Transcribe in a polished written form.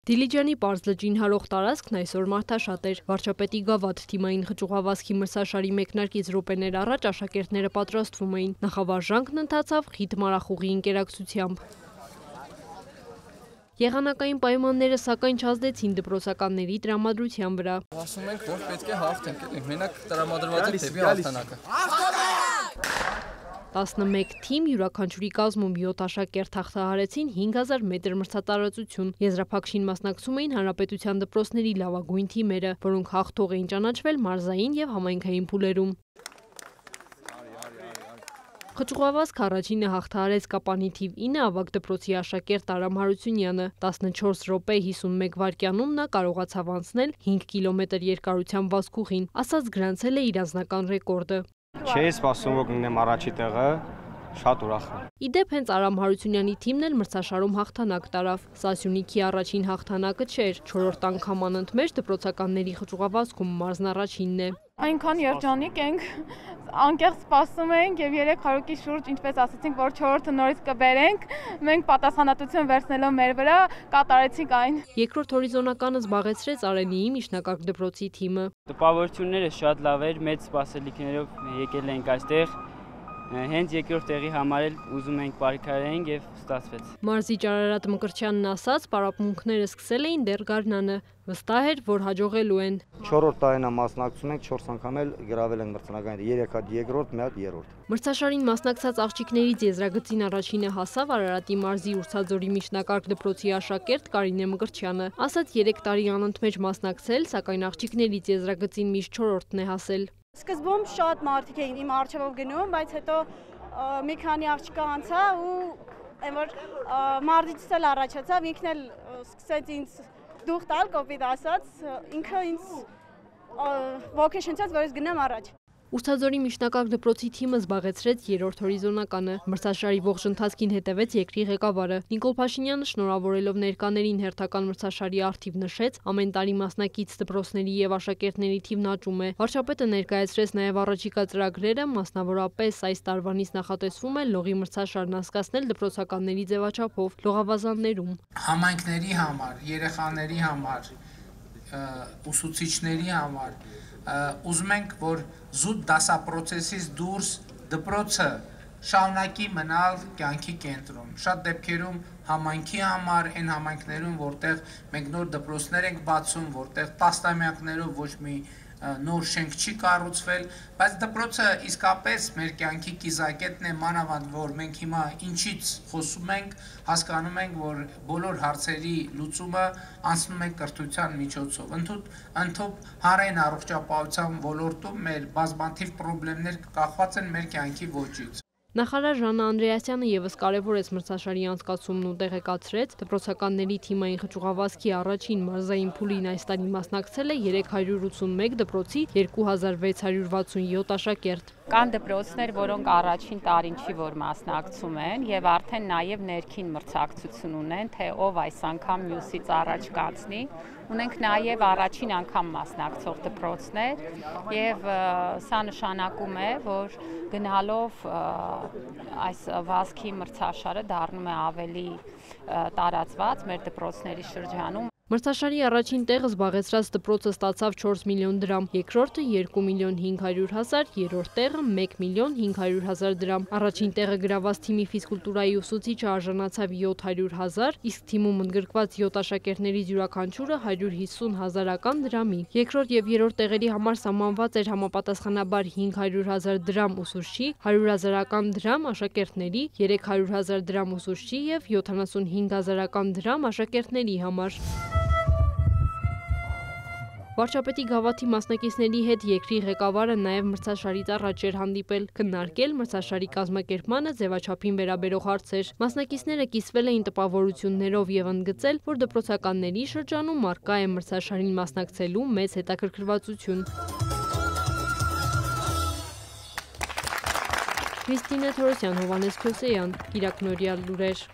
Դիլիջանի պարզ լճին հարող տարածքն այսօր մարդաշատ էր։ Վարչապետի գավաթ թիմային խճուղավազքի մրցաշարի մեկնարկից րոպեներ առաջ աշակերտները պատրաստվում էին։ Նախավարժանքն ընթացավ խիտ մարախուղի ընկերակցությամբ։ Եղանակային պայմանները սակայն չազդեցին դպրոցականների տրամադրության վրա։ Ասում ենք, որ պետք է հաղթենք, մենակ տրամադրված ենք դեպի հաղթանակը։ 11 թիմ յուրաքանչյուրի կազմում 7 աշակերտ հաղթահարեցին 5000 մետր մրցատարածություն։ Եզրափակչին մասնակցում էին հանրապետության դպրոցների լավագույն թիմերը, որոնք հաղթող էին ճանաչվել մարզային եւ համայնքային փուլերում։ Խճուղավազք առաջինը հաղթահարեց Կապանի թիվ 9 ավագ դպրոցի աշակերտ Արամ Հարությունյանը։ 14 րոպե 51 վայրկյանում նա կարողացավ անցնել 5 կիլոմետր երկարության վազքուղին, ասած գրանցել է իր անձնական ռեկորդը։ Չէի սպասում, որ կգնեմ առաջի տեղը, շատ ուրախ եմ։ Իդեպ հենց Արամ Հարությունյանի թիմն էլ մրցաշարում հաղթանակ տարավ։ Սա Սյունիքի առաջին հաղթանակը չէր, 4-րդ անգամ անընդմեջ դպրոցականների խճուղավազքում մարզն առաջինն է։ Այնքան երջանիկ ենք, անկեղծ սպասում ենք եւ 300-ի շուրջ, ինչպես ասացինք, որ 4-րդը նորից կբերենք, մենք պատասխանատվություն վերցնելով մեր վրա կատարեցինք այն։ Երկրորդ հորիզոնականը զբաղեցրեց Արենիի միջնակարգ դպրոցի թիմը։ Տպավորությունները շատ լավ էր, մեծ սպասելիքներով եկել ենք այստեղ։ Հենց երկրորդ տեղի համար էլ ուզում ենք պայքարենք եւ ստացվեց։ Մարզի Ճարարատ Մկրտչյանն ասաց, պարապմունքները սկսել էին դեռ գարնանը, վստահ էր, որ հաջողելու են։ 4-րդ տարին մասնակցում ենք, 4 անգամ էլ գրավել ենք մրցանակային, 3 հատ երկրորդ, 1 հատ երրորդ։ Մրցաշարին մասնակցած աղջիկներից եզրագծին առաջինը հասավ Արարատի մարզի Ուրցաձորի միջնակարգ դպրոցի աշակերտ Կարինե Մկրտչյանը։ Ասաց 3 տարի անընդմեջ մասնակցել, սակայն աղջիկներից եզրագծին միշտ 4-րդն է հասել։ Սկզբում շատ մարդիկ էին իմ առջևով գնում, բայց հետո մի քանի աղջիկա անցա ու այն որ մարզիչս էլ առաջացավ, ինքն էլ սկսեց ինձ դուխ տալ, կոպիտ ասած, ինքը ինձ ոգեշնչեց, որ ես գնամ առաջ։ Ուրցաձորի միջնակարգ դպրոցի թիմը զբաղեցրեց 3-րդ հորիզոնականը։ Մրցաշարի ողջ ընթացքին հետևեց երկրի ղեկավարը։ Նիկոլ Փաշինյանը շնորհավորելով ներկաներին հերթական մրցաշարի առթիվ նշեց, ամեն տարի մասնակից դպրոցների եւ աշակերտների թիվն աճում է։ Վարչապետը ներկայացրեց նաեւ առաջիկա ծրագրերը, մասնավորապես այս տարվանից նախատեսվում է լողի մրցաշարն անցկացնել դպրոցականների ձևաչափով, լողավազաններում։ Համայնքների համար, երեխաների համար, ուսուցիչների համար ուզում ենք, որ զուտ դասապրոցեսից դուրս դպրոցը շարունակի մնալ կյանքի կենտրոն։ Շատ դեպքերում համայնքի համար, այն համայնքներում, որտեղ մենք նոր դպրոցներ ենք բացում, որտեղ տասնամյակներով ոչ մի նոր շենք չի կառուցվել, բայց դպրոցը իսկապես մեր կյանքի կիզակետն է, մանավանդ որ մենք հիմա ինչից խոսում ենք, հասկանում ենք, որ բոլոր հարցերի լուծումը անցնում է կրթության միջոցով։ Ընդհանուր հանրային առողջապահության ոլորտում մեր բազմաթիվ խնդիրներ կախված են մեր կյանքի ոճից։ Նախարար Ժաննա Անդրեասյանը եւս կարևորեց մրցաշարի անցկացումն ու տեղեկացրեց, դպրոցականների թիմային խճուղավազքի առաջին մարզային փուլին այս տարի մասնակցել է 381 դպրոցի 2667 աշակերտ։ Կան դպրոցներ, որոնք առաջին տարին չի որ մասնակցում են եւ արդեն նաեւ ներքին մրցակցություն ունեն, թե ով այս անգամ մյուսից առաջ կացնի։ Ունենք նաեւ առաջին անգամ մասնակցող դպրոցներ եւ սա նշանակում է, որ գնալով այս վազքի մրցաշարը դառնում է ավելի տարածված մեր դպրոցների շրջանում։ Մրցաշարի առաջին տեղը զբաղեցրած դպրոցը ստացավ 4 միլիոն դրամ, երկրորդը 2 միլիոն 500 հազար, երրորդ տեղը 1 միլիոն 500 հազար դրամ։ Առաջին տեղը գրաված թիմի ֆիզկուլտուրայի ուսուցիչը արժանացավ 700 հազար, իսկ թիմում ընդգրկված 7 աշակերտներից յուրաքանչյուրը 150 հազարական դրամի։ Երկրորդ եւ երրորդ տեղերի համար սահմանված էր համապատասխանաբար 500 հազար դրամ ուսուցչի, 100 հազարական դրամ աշակերտների, 300 հազար դրամ ուսուցչի եւ 75 հազարական դրամ աշակերտների համար։ Վարչապետի գավաթի մասնակիցների հետ երկրի ղեկավարը նաև մրցաշարից առաջ էր հանդիպել, քննարկել մրցաշարի կազմակերպմանը ձևաչափին վերաբերող հարցեր։ Մասնակիցները կիսվել էին տպավորություններով եւ ընդգծել, որ դպրոցականների շրջանում առկա է մրցաշարին մասնակցելու մեծ հետաքրքրվածություն։ Քրիստինե Թորոսյան, Հովհաննես Քյոսեյան, Կիրակնորյալ լուրեր։